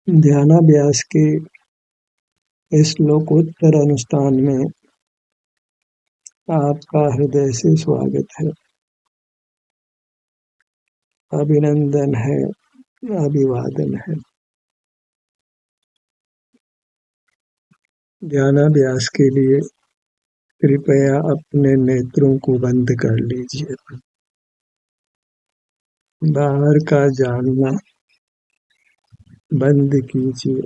ध्यानाभ्यास के इस श्लोकोत्तर अनुष्ठान में आपका हृदय से स्वागत है, अभिनंदन है, अभिवादन है। ध्यानाभ्यास के लिए कृपया अपने नेत्रों को बंद कर लीजिए। बाहर का जानना बंद कीजिए।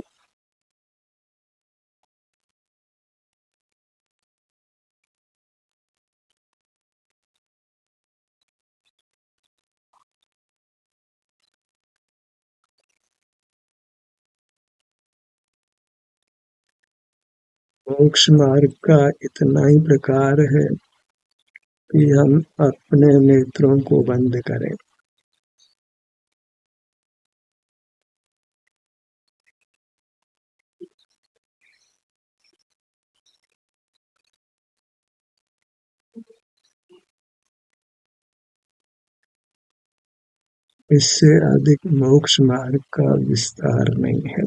मोक्ष मार्ग का इतना ही प्रकार है कि हम अपने नेत्रों को बंद करें। इससे अधिक मोक्ष मार्ग का विस्तार नहीं है।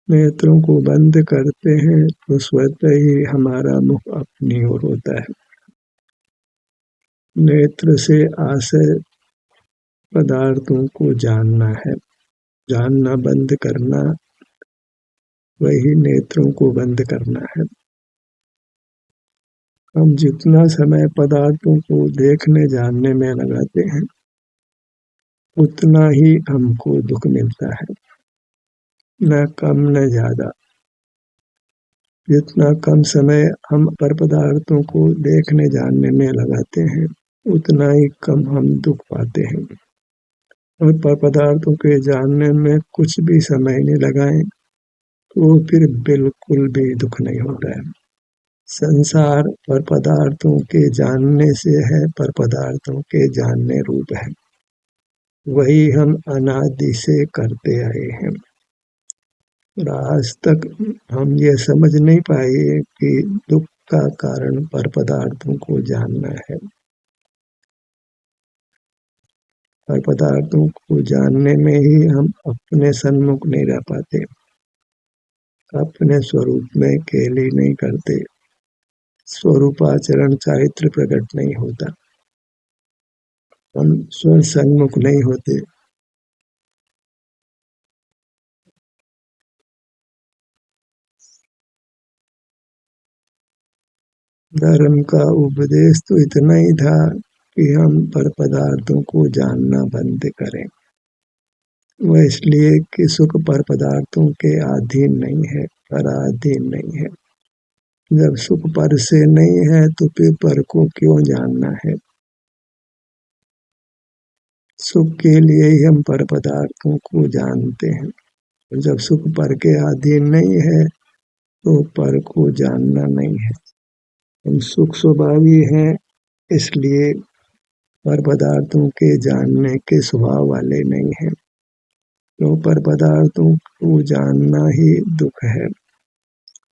नेत्रों को बंद करते हैं तो स्वतः ही हमारा मुख अपनी ओर होता है। नेत्र से आशय पदार्थों को जानना है, जानना बंद करना, वही नेत्रों को बंद करना है। हम जितना समय पदार्थों को देखने जानने में लगाते हैं, उतना ही हमको दुख मिलता है, न कम न ज्यादा। जितना कम समय हम पर पदार्थों को देखने जानने में लगाते हैं, उतना ही कम हम दुख पाते हैं। और पर पदार्थों के जानने में कुछ भी समय नहीं लगाएं तो फिर बिल्कुल भी दुख नहीं होता है। संसार पर पदार्थों के जानने से है, पर पदार्थों के जानने रूप है। वही हम अनादि से करते आए हैं और आज तक हम ये समझ नहीं पाए कि दुख का कारण पर पदार्थों को जानना है। पर पदार्थों को जानने में ही हम अपने सन्मुख नहीं रह पाते, अपने स्वरूप में केली नहीं करते, स्वरूपाचरण चारित्र प्रकट नहीं होता, हम स्व सन्मुख नहीं होते। धर्म का उपदेश तो इतना ही था कि हम पर पदार्थों को जानना बंद करें। वह इसलिए कि सुख पर पदार्थों के अधीन नहीं है, पराधीन नहीं है। जब सुख पर से नहीं है तो फिर पर को क्यों जानना है। सुख के लिए ही हम पर पदार्थों को जानते हैं। जब सुख पर के अधीन नहीं है तो पर को जानना नहीं है। हम सुख स्वभावी हैं, इसलिए पर पदार्थों के जानने के स्वभाव वाले नहीं हैं। तो पर पदार्थों को जानना ही दुख है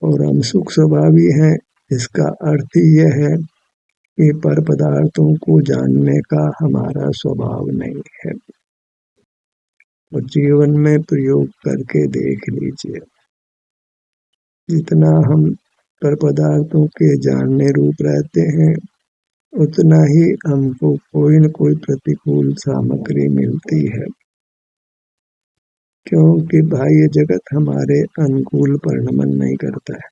और हम सुख स्वभावी हैं। इसका अर्थ यह है कि पर पदार्थों को जानने का हमारा स्वभाव नहीं है। और जीवन में प्रयोग करके देख लीजिए, जितना हम पर पदार्थों के जानने रूप रहते हैं, उतना ही हमको कोई न कोई प्रतिकूल सामग्री मिलती है, क्योंकि बाह्य जगत हमारे अनुकूल परिणमन नहीं करता है।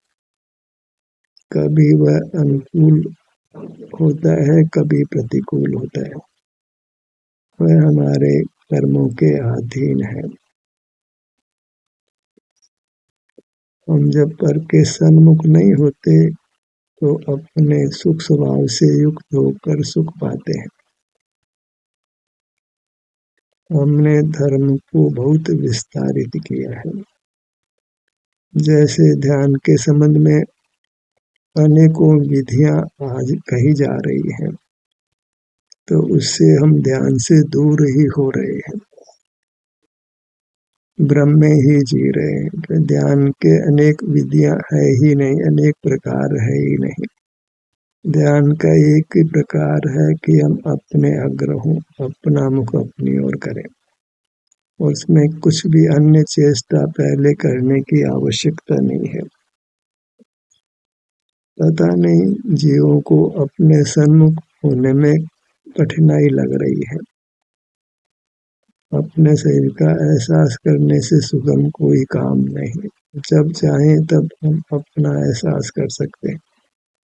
कभी वह अनुकूल होता है, कभी प्रतिकूल होता है। वह हमारे कर्मों के अधीन है। हम जब पर के सन्मुख नहीं होते तो अपने सुख स्वभाव से युक्त होकर सुख पाते हैं। हमने धर्म को बहुत विस्तारित किया है। जैसे ध्यान के संबंध में अनेकों विधियां आज कही जा रही हैं, तो उससे हम ध्यान से दूर ही हो रहे हैं, भ्रम में ही जी रहे हैं। ध्यान के अनेक विधियां है ही नहीं, अनेक प्रकार है ही नहीं। ध्यान का एक ही प्रकार है कि हम अपने अग्र हों, अपना मुख अपनी ओर करें। और उसमें कुछ भी अन्य चेष्टा पहले करने की आवश्यकता नहीं है। पता नहीं जीवों को अपने सन्मुख होने में कठिनाई लग रही है। अपने शरीर का एहसास करने से सुगम कोई काम नहीं। जब चाहें तब हम अपना एहसास कर सकते हैं।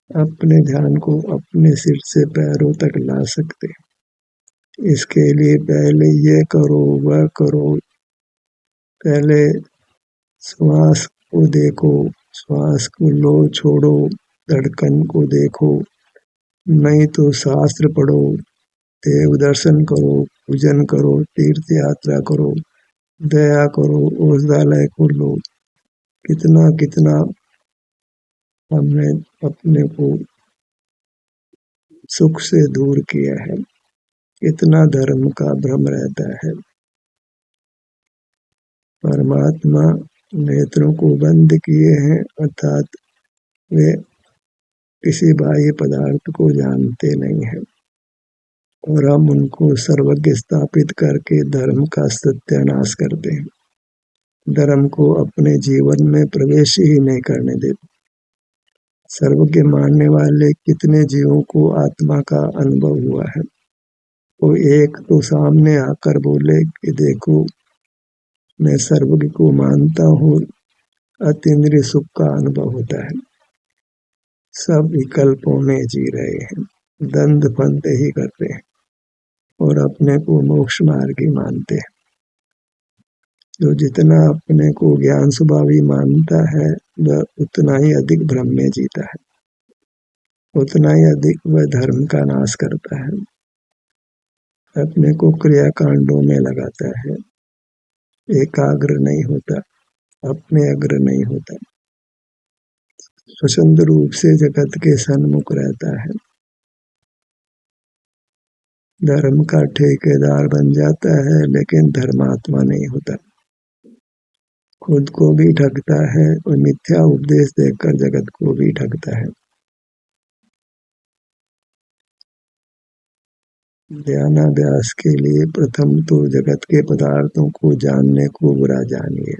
अपने ध्यान को अपने सिर से पैरों तक ला सकते हैं। इसके लिए पहले ये करो वह करो, पहले श्वास को देखो, श्वास को लो छोड़ो, धड़कन को देखो, नहीं तो शास्त्र पढ़ो, देव दर्शन करो, पूजन करो, तीर्थ यात्रा करो, दया करो, औषधालय खोलो। कितना कितना हमने अपने को सुख से दूर किया है। इतना धर्म का भ्रम रहता है। परमात्मा नेत्रों को बंद किए हैं, अर्थात वे किसी बाह्य पदार्थ को जानते नहीं है और हम उनको सर्वज्ञ स्थापित करके धर्म का सत्यानाश करते हैं। धर्म को अपने जीवन में प्रवेश ही नहीं करने देते। सर्वज्ञ मानने वाले कितने जीवों को आत्मा का अनुभव हुआ है। वो एक तो सामने आकर बोले कि देखो मैं सर्वज्ञ को मानता हूँ, अतीन्द्रिय सुख का अनुभव होता है। सब विकल्पों में जी रहे हैं, द्वंद फंद ही करते हैं और अपने को मोक्ष मार्गी मानते हैं। जो जितना अपने को ज्ञान स्वभावी मानता है वह उतना ही अधिक भ्रम में जीता है, उतना ही अधिक वह धर्म का नाश करता है, अपने को क्रियाकांडों में लगाता है, एकाग्र नहीं होता, अपने अग्र नहीं होता, स्वतंत्र रूप से जगत के सन्मुख रहता है। धर्म का ठेकेदार बन जाता है लेकिन धर्मात्मा नहीं होता। खुद को भी ठगता है और मिथ्या उपदेश देकर जगत को भी ठगता है। ध्यानाभ्यास के लिए प्रथम तो जगत के पदार्थों को जानने को बुरा जानिए,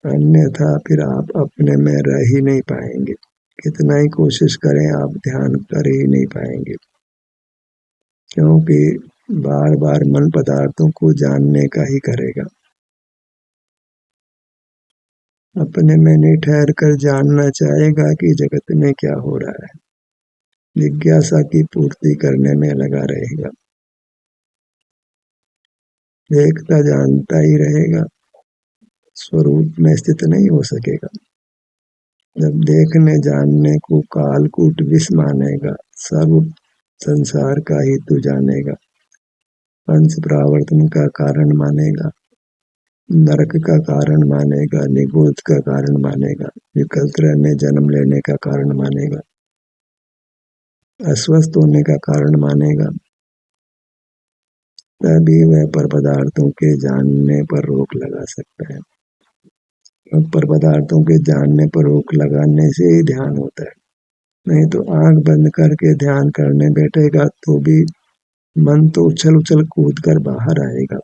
अन्यथा फिर आप अपने में रह ही नहीं पाएंगे। कितना ही कोशिश करें आप ध्यान कर ही नहीं पाएंगे, क्योंकि बार बार मन पदार्थों को जानने का ही करेगा। अपने में नहीं ठहर कर जानना चाहेगा कि जगत में क्या हो रहा है। जिज्ञासा की पूर्ति करने में लगा रहेगा, देखता जानता ही रहेगा, स्वरूप में स्थित नहीं हो सकेगा। जब देखने जानने को कालकूट विष मानेगा, सब संसार का हेतु जानेगा, पंच प्रावर्तन का कारण मानेगा, नरक का कारण मानेगा, निगोद का कारण मानेगा, विकल्प में जन्म लेने का कारण मानेगा, अस्वस्थ होने का कारण मानेगा, तभी वह पर पदार्थों के जानने पर रोक लगा सकता है। पर पदार्थों के जानने पर रोक लगाने से ही ध्यान होता है। नहीं तो आंख बंद करके ध्यान करने बैठेगा तो भी मन तो उछल उछल कूद कर बाहर आएगा,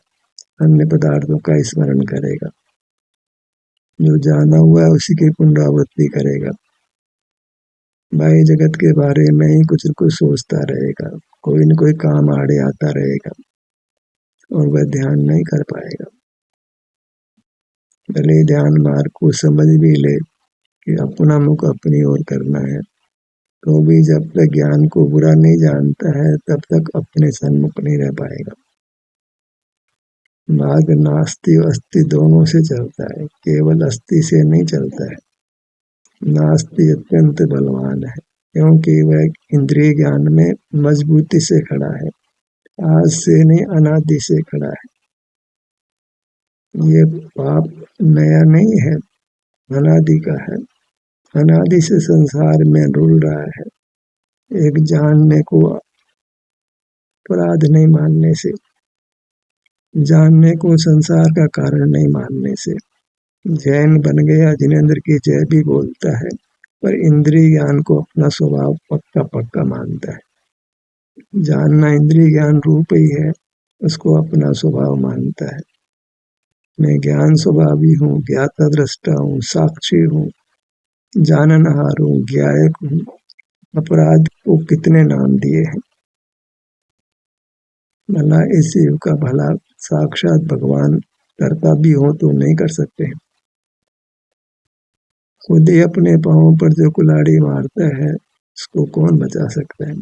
अन्य पदार्थों का स्मरण करेगा, जो जाना हुआ है उसी की पुनरावृत्ति करेगा, बाह्य जगत के बारे में ही कुछ न कुछ सोचता रहेगा, कोई न कोई काम आड़े आता रहेगा और वह ध्यान नहीं कर पाएगा। भले ध्यान मार्ग को समझ भी ले कि अपना मुख अपनी ओर करना है, तो भी जब तक ज्ञान को बुरा नहीं जानता है तब तक अपने सन्मुख नहीं रह पाएगा। मार्ग नास्ति और अस्थि दोनों से चलता है, केवल अस्थि से नहीं चलता है। नास्ति अत्यंत बलवान है, क्योंकि वह इंद्रिय ज्ञान में मजबूती से खड़ा है, आज से नहीं अनादि से खड़ा है। ये पाप नया नहीं है, अनादि का है, अनादि से संसार में रुल रहा है। एक जानने को अपराध नहीं मानने से, जानने को संसार का कारण नहीं मानने से। जैन बन गया, जिनेंद्र की जय भी बोलता है, पर इंद्रिय ज्ञान को अपना स्वभाव पक्का पक्का मानता है। जानना इंद्रिय ज्ञान रूप ही है, उसको अपना स्वभाव मानता है। मैं ज्ञान स्वभावी हूँ, ज्ञाता दृष्टा हूँ, साक्षी हूँ, जाननहार हूँ, ज्ञायक हूँ। अपराध को कितने नाम दिए हैं। भला इस जीव का भला साक्षात भगवान करता भी हो तो नहीं कर सकते हैं। खुद ही अपने पाँव पर जो कुल्हाड़ी मारता है उसको कौन बचा सकता है।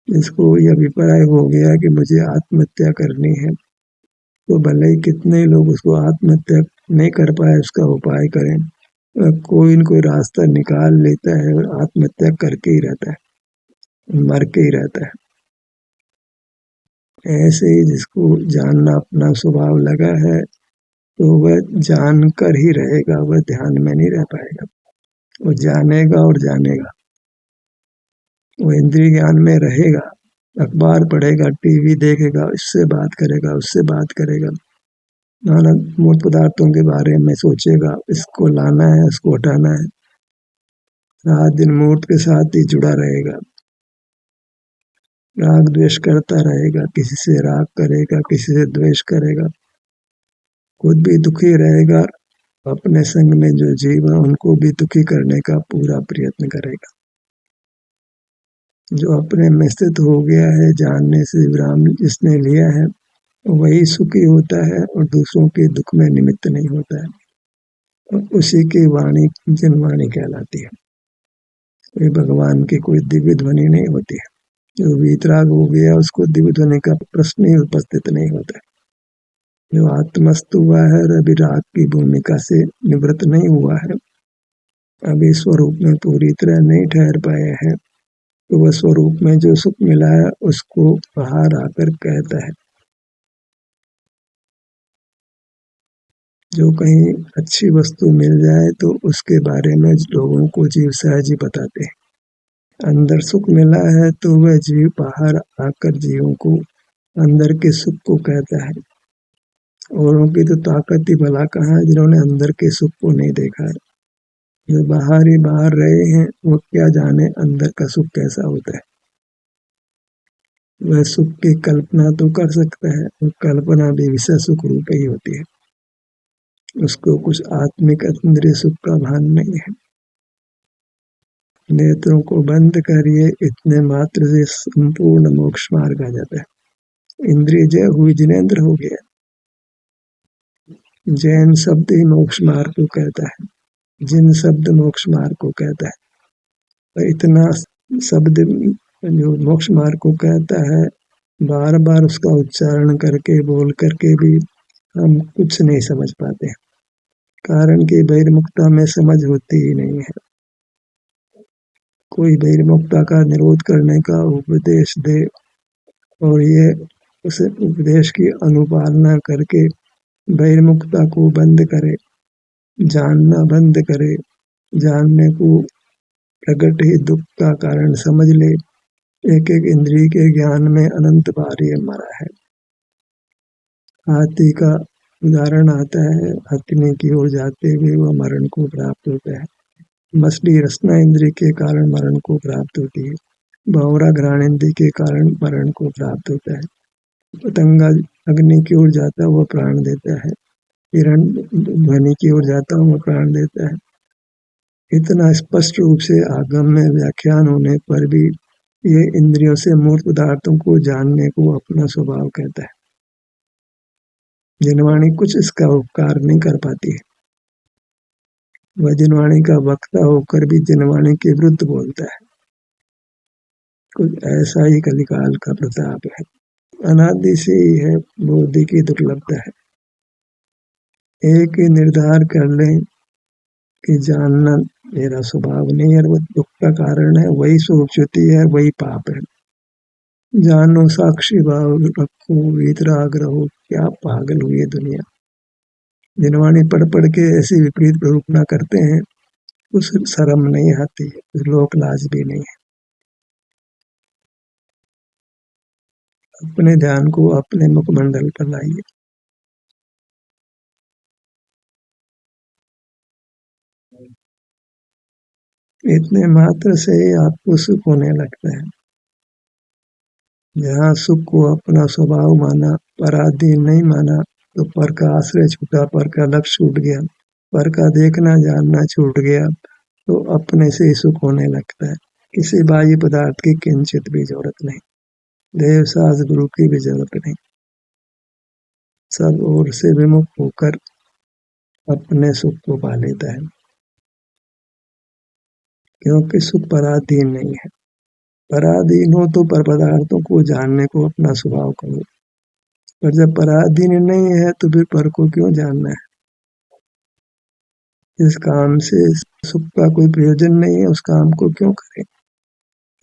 जिसको यह अभिप्राय हो गया कि मुझे आत्महत्या करनी है, तो भले ही कितने लोग उसको आत्महत्या नहीं कर पाए उसका उपाय करें, कोई न कोई रास्ता निकाल लेता है और आत्महत्या करके ही रहता है, मर के ही रहता है। ऐसे ही जिसको जानना अपना स्वभाव लगा है तो वह जान कर ही रहेगा, वह ध्यान में नहीं रह पाएगा। वो जानेगा और जानेगा, वो इंद्रिय ज्ञान में रहेगा, अखबार पढ़ेगा, टीवी देखेगा, इससे बात करेगा, उससे बात करेगा, नाना मूर्त पदार्थों के बारे में सोचेगा, इसको लाना है, इसको हटाना है, रात दिन मूर्त के साथ ही जुड़ा रहेगा। राग द्वेष करता रहेगा, किसी से राग करेगा, किसी से द्वेष करेगा, खुद भी दुखी रहेगा, अपने संग में जो जीव है उनको भी दुखी करने का पूरा प्रयत्न करेगा। जो अपने में स्थित हो गया है, जानने से विराम जिसने लिया है, वही सुखी होता है और दूसरों के दुख में निमित्त नहीं होता है। और उसी की वाणी जनवाणी कहलाती है। कोई भगवान की कोई दिव्य ध्वनि नहीं होती है। जो वीतराग हो गया उसको दिव्य ध्वनि का प्रश्न ही उपस्थित नहीं होता है। जो आत्मस्थ हुआ है और अभी राग की भूमिका से निवृत्त नहीं हुआ है, अभी स्वरूप में पूरी तरह नहीं ठहर पाए हैं, तो वह स्वरूप में जो सुख मिला है उसको बाहर आकर कहता है। जो कहीं अच्छी वस्तु मिल जाए तो उसके बारे में लोगों को जीव सहज ही बताते हैं। अंदर सुख मिला है तो वह जीव बाहर आकर जीवों को अंदर के सुख को कहता है। औरों की तो ताकत ही भला कहाँ है जिन्होंने अंदर के सुख को नहीं देखा है। जो बाहर ही बाहर रहे हैं वो क्या जाने अंदर का सुख कैसा होता है। वह सुख की कल्पना तो कर सकता है, और कल्पना भी विषय सुख रूप ही होती है। उसको कुछ आत्मिक इंद्रिय सुख का भान नहीं है। नेत्रों को बंद करिए, इतने मात्र से संपूर्ण मोक्ष मार्ग आ जाता है। इंद्रिय जय हुई, जिनेंद्र हो गया। जैन शब्द ही मोक्ष मार्ग को कहता है, जिन शब्द मोक्ष मार्ग को कहता है। और इतना शब्द जो मोक्ष मार्ग को कहता है, बार बार उसका उच्चारण करके बोल करके भी हम कुछ नहीं समझ पाते हैं। कारण कि बहिर्मुखता में समझ होती ही नहीं है। कोई बहिर्मुखता का निरोध करने का उपदेश दे और ये उस उपदेश की अनुपालना करके बहिर्मुखता को बंद करे, जानना बंद करे, जानने को प्रकट ही दुख का कारण समझ ले। एक एक इंद्रिय के ज्ञान में अनंत बार ये मरा है। हाथी का उदाहरण आता है, हथनी की ओर जाते हुए वह मरण को प्राप्त होता है। मछली रसना इंद्रिय के कारण मरण को प्राप्त होती है। भंवरा घ्राण इंद्रिय के कारण मरण को प्राप्त होता है। पतंगा अग्नि की ओर जाता हुआ प्राण देता है। हिरण ध्वनि की ओर जाता हुआ प्राण देता है। इतना स्पष्ट रूप से आगम में व्याख्यान होने पर भी ये इंद्रियों से मूर्त पदार्थों को जानने को अपना स्वभाव कहता है। जिनवाणी कुछ इसका उपकार नहीं कर पाती है। वह जिनवाणी का वक्ता होकर भी जिनवाणी के विरुद्ध बोलता है। कुछ ऐसा ही कलिकाल का प्रताप है। अनादि से ही है, बुद्धि की दुर्लभता है। एक ही निर्धार कर लें कि जानना मेरा स्वभाव नहीं है, वो दुख का कारण है, वही सुखच्युति है, वही पाप है। जानो साक्षी भाव रखो, वीतराग रहो, क्या पागल हुई है दुनिया। जिनवाणी पढ़ पढ़ के ऐसी विपरीत प्ररूपना करते हैं, उस शर्म नहीं आती, लोक लाज भी नहीं है। अपने ध्यान को अपने मुखमंडल पर लाइए। इतने मात्र से ही आपको सुख होने लगता है। जहाँ सुख को अपना स्वभाव माना, पराधीन नहीं माना, तो पर का आश्रय छूटा, पर का लक्ष्य छूट गया, पर का देखना जानना छूट गया, तो अपने से ही सुख होने लगता है। किसी बाह्य पदार्थ की किंचित भी जरूरत नहीं, देव सास गुरु की भी जरूरत नहीं। सब ओर से विमुख होकर अपने सुख को पा लेता है, क्योंकि सुख पराधीन नहीं है। पराधीन हो तो पर पदार्थों को जानने को अपना स्वभाव करो, पर जब पराधीन नहीं है तो फिर पर को क्यों जानना है। जिस काम से सुख का कोई प्रयोजन नहीं है उस काम को क्यों करें।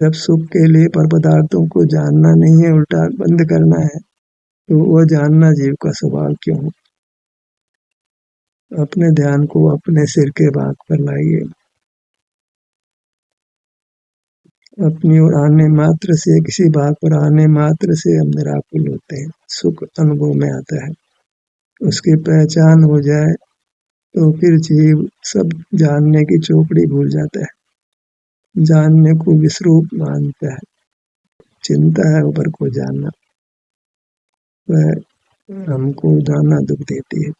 जब सुख के लिए पर पदार्थों को जानना नहीं है, उल्टा बंद करना है, तो वह जानना जीव का स्वभाव क्यों हो। अपने ध्यान को अपने सिर के भाग पर लाइए। अपनी ओर आने मात्र से, किसी भाग पर आने मात्र से हम निराकुल होते हैं, सुख अनुभव में आता है। उसकी पहचान हो जाए तो फिर जीव सब जानने की चौकड़ी भूल जाता है, जानने को विश्रूप मानता है। चिंता है ऊपर को जानना, वह हमको जाना दुख देती है।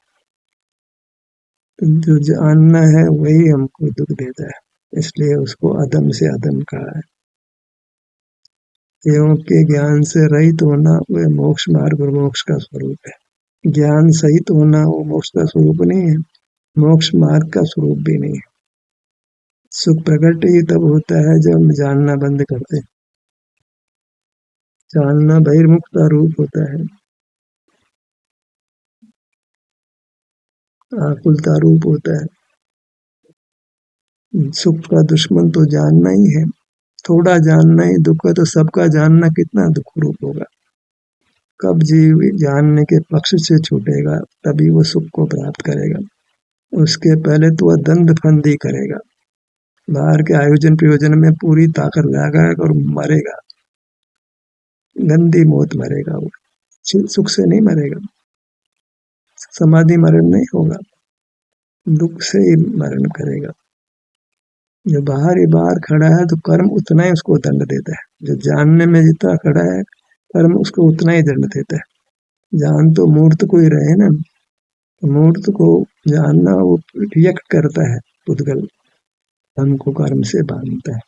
जो जानना है वही हमको दुख देता है, इसलिए उसको अधम से अधम कहा है। एवं के ज्ञान से रहित होना वह मोक्ष मार्ग और मोक्ष का स्वरूप है। ज्ञान सहित होना वो मोक्ष का स्वरूप नहीं है, मोक्ष मार्ग का स्वरूप भी नहीं है। सुख प्रकट ही तब होता है जब हम जानना बंद करते हैं। जानना बहिर्मुखता रूप होता है, आकुलता रूप होता है। सुख का दुश्मन तो जानना ही है। थोड़ा जानना ही दुख है, तो सबका जानना कितना दुख रूप होगा। कब जीव जानने के पक्ष से छूटेगा तभी वो सुख को प्राप्त करेगा। उसके पहले तो वह दंड फंदी करेगा, बाहर के आयोजन प्रयोजन में पूरी ताकत लगाएगा और मरेगा, गंदी मौत मरेगा। वो सुख से नहीं मरेगा, समाधि मरण नहीं होगा, दुख से ही मरण करेगा। जो बाहर खड़ा है तो कर्म उतना ही उसको दंड देता है, जो जानने में जितना खड़ा है कर्म उसको उतना ही दंड देता है। जान तो मूर्त को ही रहे ना, तो मूर्त को जानना वो रिएक्ट करता है, पुद्गल हमको कर्म से बांधता है।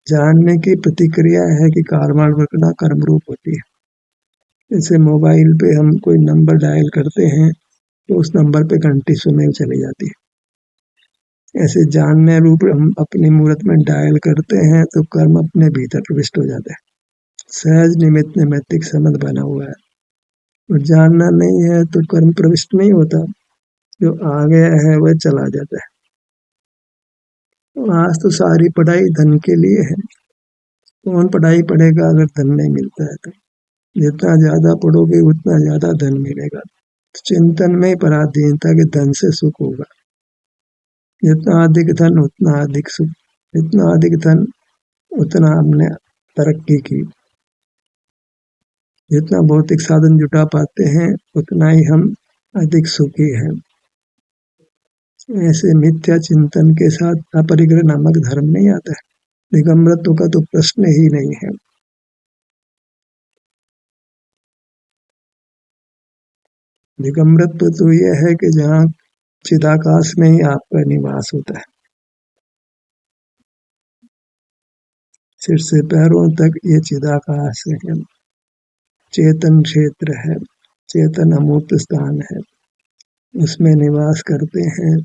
जानने की प्रतिक्रिया है कि कर्मानुकरणा कर्म रूप होती है। जैसे मोबाइल पे हम कोई नंबर डायल करते हैं तो उस नंबर पे घंटी सुनाई चली जाती है, ऐसे जानने रूप हम अपनी मूर्त में डायल करते हैं तो कर्म अपने भीतर प्रविष्ट हो जाता है। सहज निमित्त नैमित्तिक संबंध बना हुआ है, और जानना नहीं है तो कर्म प्रविष्ट नहीं होता, जो आ गया है वह चला जाता है। आज तो सारी पढ़ाई धन के लिए है, कौन पढ़ाई पढ़ेगा अगर धन नहीं मिलता है तो। जितना ज्यादा पढ़ोगे उतना ज्यादा धन मिलेगा, तो चिंतन में पराधीनता के धन से सुख होगा। जितना अधिक धन उतना अधिक सुख, जितना अधिक धन उतना हमने तरक्की की। जितना भौतिक साधन जुटा पाते हैं उतना ही हम अधिक सुखी हैं। ऐसे मिथ्या चिंतन के साथ अपरिग्रह नामक धर्म नहीं आता है, दिगंबरत्व का तो प्रश्न ही नहीं है। दिगंबरत्व तो यह है कि जहाँ चिदाकाश में ही आपका निवास होता है, सिर से पैरों तक ये चिदाकाश है, चेतन क्षेत्र है, चेतन अमूर्त स्थान है, उसमें निवास करते हैं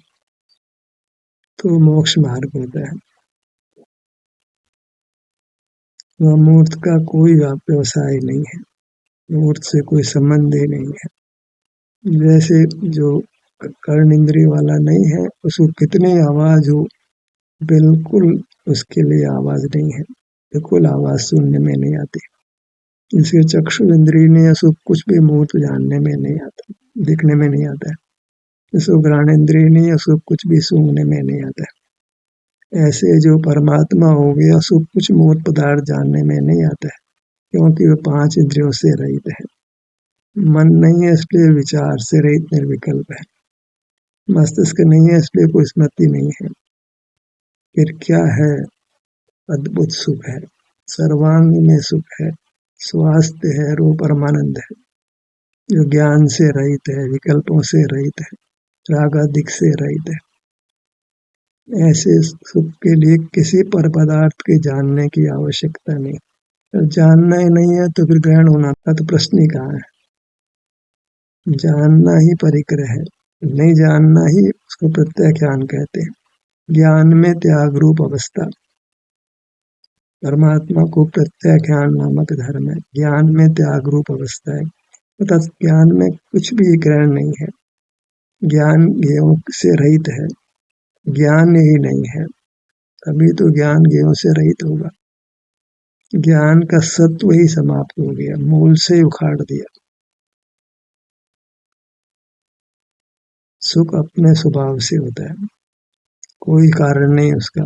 तो मोक्ष मार्ग होता है। वह मूर्त का कोई व्यवसाय नहीं है, मूर्त से कोई संबंध ही नहीं है। जैसे जो कर्ण इंद्रिय वाला नहीं है उसको कितनी आवाज हो, बिल्कुल उसके लिए आवाज नहीं है, बिल्कुल आवाज सुनने में नहीं आती। इसके चक्षु इंद्रिय ने ऐसा कुछ भी मूर्त जानने में नहीं आता, दिखने में नहीं आता है। इसको घ्राण इंद्रिय ने ऐसा कुछ भी सूंघने में नहीं आता है। ऐसे जो परमात्मा हो गया सब कुछ मूर्त पदार्थ जानने में नहीं आता है, क्योंकि वह 5 इंद्रियों से रहित है। मन नहीं है इसलिए विचार से रहित निर्विकल्प है, मस्तिष्क नहीं है इसलिए कोई स्मृति नहीं है। फिर क्या है? अद्भुत सुख है, सर्वांग में सुख है, स्वास्थ्य है और वो परमानंद है, जो ज्ञान से रहित है, विकल्पों से रहित है, रागादिक से रहित है। ऐसे सुख के लिए किसी पर पदार्थ के जानने की आवश्यकता नहीं। तो जानना ही नहीं है तो फिर ग्रहण होना का तो प्रश्न ही कहाँ है। जानना ही परिग्रह है, नहीं जानना ही उसको प्रत्याख्यान कहते हैं। ज्ञान में त्याग रूप अवस्था, परमात्मा को प्रत्याख्यान नामक धर्म है। ज्ञान में त्याग रूप अवस्था है, तथा ज्ञान में कुछ भी ग्रहण नहीं है। ज्ञान ज्ञेयों से रहित है, ज्ञान ही नहीं है, अभी तो ज्ञान ज्ञेयों से रहित होगा। ज्ञान का सत्व ही समाप्त हो गया, मूल से उखाड़ दिया। सुख अपने स्वभाव से होता है, कोई कारण नहीं उसका।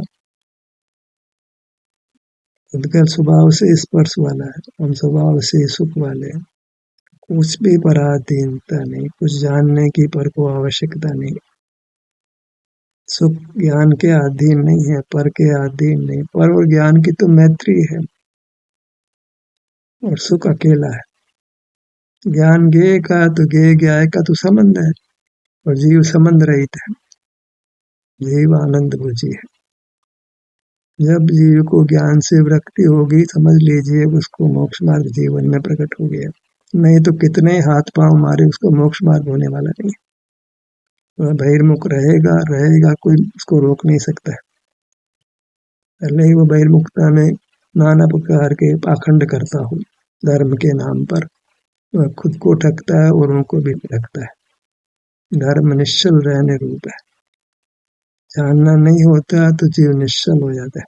उनका स्वभाव से स्पर्श वाला है, हम स्वभाव से सुख वाले हैं। कुछ भी पराधीनता नहीं, कुछ जानने की पर को आवश्यकता नहीं। सुख ज्ञान के अधीन नहीं है, पर के अधीन नहीं। पर और ज्ञान की तो मैत्री है और सुख अकेला है। ज्ञान ज्ञेय का तो ज्ञेय ज्ञाय का तो संबंध है, और जीव संबंध रहित है। जीव आनंद भुजी है। जब जीव को ज्ञान से विरक्ति होगी, समझ लीजिए उसको मोक्ष मार्ग जीवन में प्रकट हो गया। नहीं तो कितने हाथ पांव मारे, उसको मोक्ष मार्ग होने वाला नहीं। वह बहिर्मुख रहेगा रहेगा, कोई उसको रोक नहीं सकता है। पहले ही वो बहिर्मुखता में नाना प्रकार के पाखंड करता हो, धर्म के नाम पर वह खुद को ठगता है और उनको भी ठगता है। धर्म निश्चल रहने रूप है। जानना नहीं होता तो जीव निश्चल हो जाता है,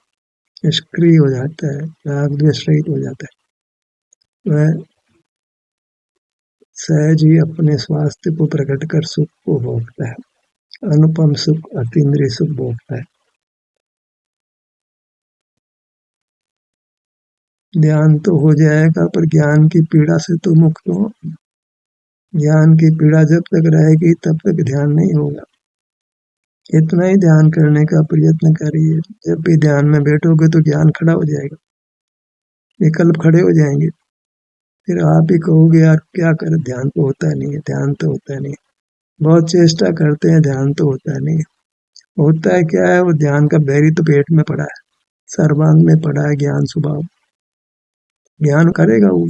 निष्क्रिय हो जाता है, राग द्वेष रहित हो जाता है। वह सहज ही अपने स्वास्थ्य को प्रकट कर सुख को भोगता है। अनुपम सुख, अतीन्द्रिय सुख भोगता है। ध्यान तो हो जाएगा, पर ज्ञान की पीड़ा से तो मुक्त हो। ज्ञान की पीड़ा जब तक रहेगी तब तक ध्यान नहीं होगा। इतना ही ध्यान करने का प्रयत्न करिए। जब भी ध्यान में बैठोगे तो ज्ञान खड़ा हो जाएगा, विकल्प खड़े हो जाएंगे। फिर आप ही कहोगे यार क्या करे, ध्यान तो होता नहीं है, ध्यान तो होता नहीं है। बहुत चेष्टा करते हैं, ध्यान तो होता नहीं है। होता है क्या है, वो ध्यान का बैरी तो पेट में पड़ा है, सर्वांग में पड़ा है ज्ञान स्वभाव। ज्ञान करेगा वो,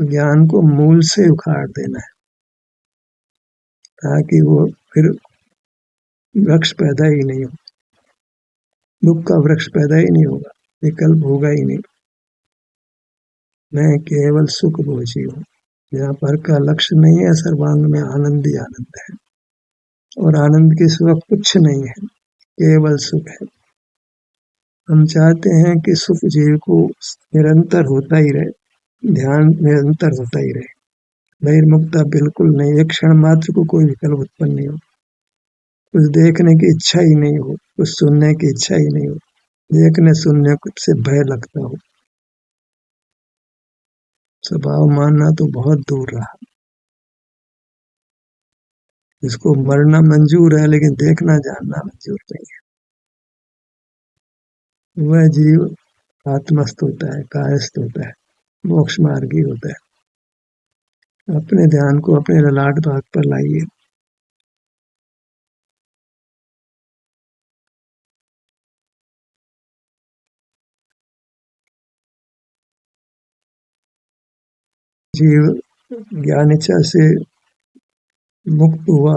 ज्ञान को मूल से उखाड़ देना है, ताकि वो फिर वृक्ष पैदा ही नहीं हो, दुख का वृक्ष पैदा ही नहीं होगा, विकल्प होगा ही नहीं। मैं केवल सुख भोजी हूँ। यहाँ पर का लक्ष्य नहीं है, सर्वांग में आनंद ही आनंद है, और आनंद के सिवा कुछ नहीं है, केवल सुख है। हम चाहते हैं कि सुख जीव को निरंतर होता ही रहे, ध्यान निरंतर होता ही रहे। बहिर्मुखता बिल्कुल नहीं, एक क्षण मात्र को कोई विकल्प उत्पन्न नहीं हो, कुछ देखने की इच्छा ही नहीं हो, कुछ सुनने की इच्छा ही नहीं हो, देखने सुनने से भय लगता हो। स्वभाव मानना तो बहुत दूर रहा। इसको मरना मंजूर है, लेकिन देखना जानना मंजूर नहीं है। वह जीव आत्मस्थ होता है, कायस्थ होता है, मोक्ष मार्गी होता है। अपने ध्यान को अपने ललाट भाग पर लाइए। जीव ज्ञान इच्छा से मुक्त हुआ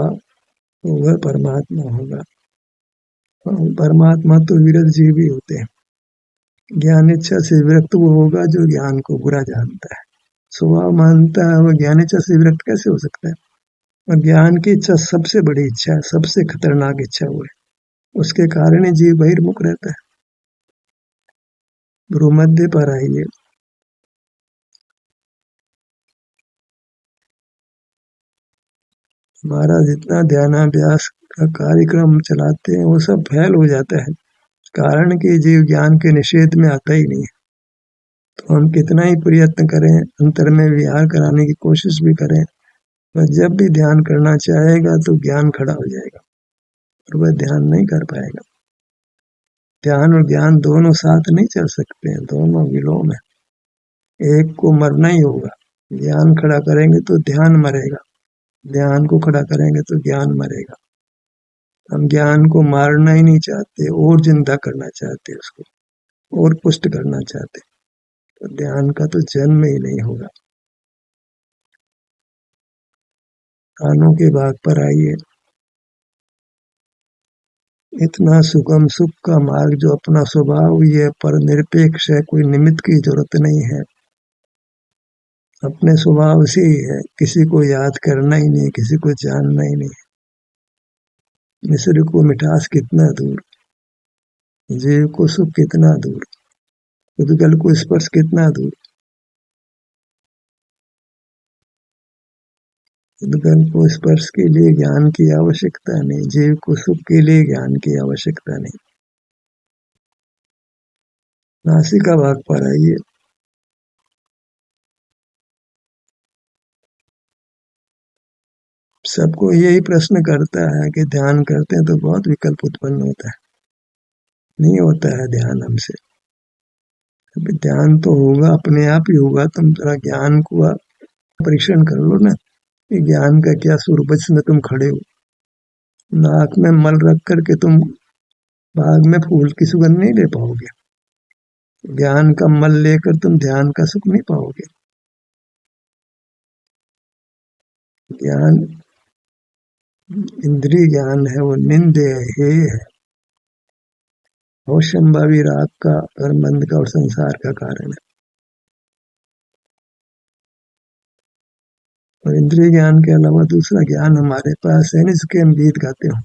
तो वह परमात्मा होगा। परमात्मा तो विरत जीव ही होते हैं। ज्ञान इच्छा से विरक्त वो होगा जो ज्ञान को बुरा जानता है, स्वभाव मानता है। वह ज्ञान इच्छा से विरक्त कैसे हो सकता है? और ज्ञान की इच्छा सबसे बड़ी इच्छा है, सबसे खतरनाक इच्छा वो है। उसके कारण ही जीव बहिर्मुख रहता है। भ्रूमध्य पर आइए। हमारा जितना ध्यानाभ्यास का कार्यक्रम चलाते हैं वो सब फैल हो जाता है, कारण कि जीव ज्ञान के निषेध में आता ही नहीं है। तो हम कितना ही प्रयत्न करें, अंतर में विहार कराने की कोशिश भी करें, वह जब भी ध्यान करना चाहेगा तो ज्ञान खड़ा हो जाएगा और वह ध्यान नहीं कर पाएगा। ध्यान और ज्ञान दोनों साथ नहीं चल सकते हैं, दोनों विलोम है। एक को मरना ही होगा। ज्ञान खड़ा करेंगे तो ध्यान मरेगा, ध्यान को खड़ा करेंगे तो ज्ञान मरेगा। हम ज्ञान को मारना ही नहीं चाहते, और जिंदा करना चाहते, उसको और पुष्ट करना चाहते, तो ध्यान का तो जन्म ही नहीं होगा। कानों के भाग पर आइए। इतना सुगम सुख का मार्ग जो अपना स्वभाव ये पर निरपेक्ष है, कोई निमित्त की जरूरत नहीं है, अपने स्वभाव से ही है, किसी को याद करना ही नहीं, किसी को जानना ही नहीं। मिश्र को मिठास कितना दूर, जीव को सुख कितना दूर, उद्गल को स्पर्श कितना दूर। उद्गल को स्पर्श के लिए ज्ञान की आवश्यकता नहीं, जीव को सुख के लिए ज्ञान की आवश्यकता नहीं। नासिका भाग पर आइए। सबको यही प्रश्न करता है कि ध्यान करते हैं तो बहुत विकल्प उत्पन्न होता है, नहीं होता है ध्यान हमसे। अभी ध्यान तो होगा, अपने आप ही होगा। तुम जरा ज्ञान को परीक्षण कर लो ना, कि ज्ञान का क्या स्वरूप, जिसमें तुम खड़े हो। नाक में मल रख करके तुम बाग में फूल की सुगंध नहीं ले पाओगे, ज्ञान का मल लेकर तुम ध्यान का सुख नहीं पाओगे। ज्ञान इंद्रिय ज्ञान है, वो निंद्य है, होशंभावी राग का, कर्मबंध का और संसार का कारण है। और इंद्रिय ज्ञान के अलावा दूसरा ज्ञान हमारे पास है नहीं, जिसके हम गीत गाते हो,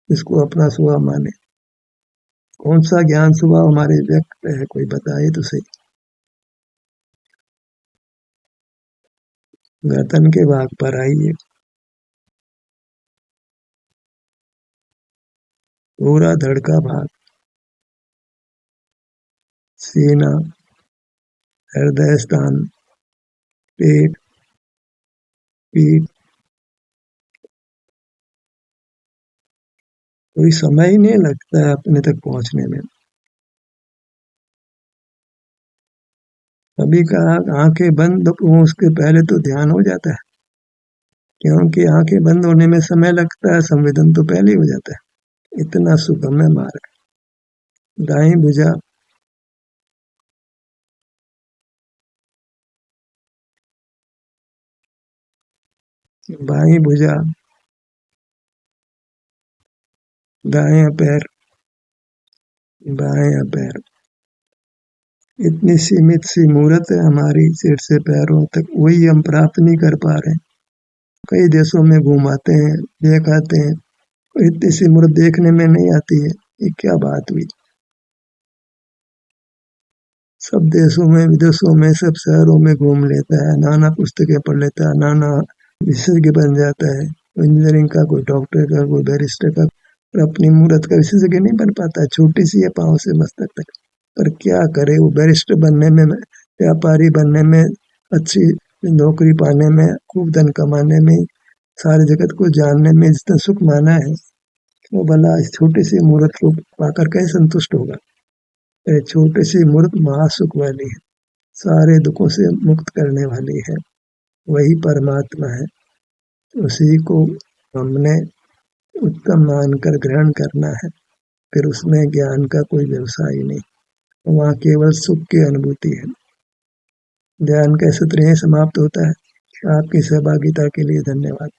इसको अपना स्वभाव माने। कौन सा ज्ञान स्वभाव हमारे व्यक्त है, कोई बताए तो सही। गर्दन के भाग पर आइए। पूरा धड़ का भाग, सीना, हृदय स्थान, पेट, पीठ, कोई समय ही नहीं लगता है अपने तक पहुंचने में। कभी कहा आंखें बंद हो, उसके पहले तो ध्यान हो जाता है, क्योंकि आंखें बंद होने में समय लगता है, संवेदन तो पहले ही हो जाता है। इतना सुगम है मार्ग। दाएं भुजा, बाएं भुजा, दाएं पैर, बाएं पैर। इतनी सीमित सी मूर्त है हमारी, सिर से पैरों तक, वही हम प्राप्त नहीं कर पा रहे हैं। कई देशों में घुमाते हैं, दिखाते हैं, इतनी सी मूर्त देखने में नहीं आती है। ये क्या बात हुई। सब देशों में, विदेशों में, सब शहरों में घूम लेता है, नाना पुस्तकें पढ़ लेता है, नाना विशेषज्ञ बन जाता है, इंजीनियरिंग का, कोई डॉक्टर का, कोई बैरिस्टर का, पर अपनी मूर्त का विशेषज्ञ नहीं बन पाता। छोटी सी है पाँव से मस्तक तक। पर क्या करे, वो बैरिस्टर बनने में, व्यापारी बनने में, अच्छी नौकरी पाने में, खूब धन कमाने में, सारे जगत को जानने में जितना सुख माना है, वो भला इस छोटी सी मूर्त को पाकर कैसे संतुष्ट होगा। छोटी सी मूर्त महासुख वाली है, सारे दुखों से मुक्त करने वाली है, वही परमात्मा है। उसी को हमने उत्तम मानकर ग्रहण करना है, फिर उसमें ज्ञान का कोई व्यवसाय नहीं, वहाँ केवल सुख की अनुभूति है। ध्यान का सत्र यहीं समाप्त होता है। आपकी सहभागिता के लिए धन्यवाद।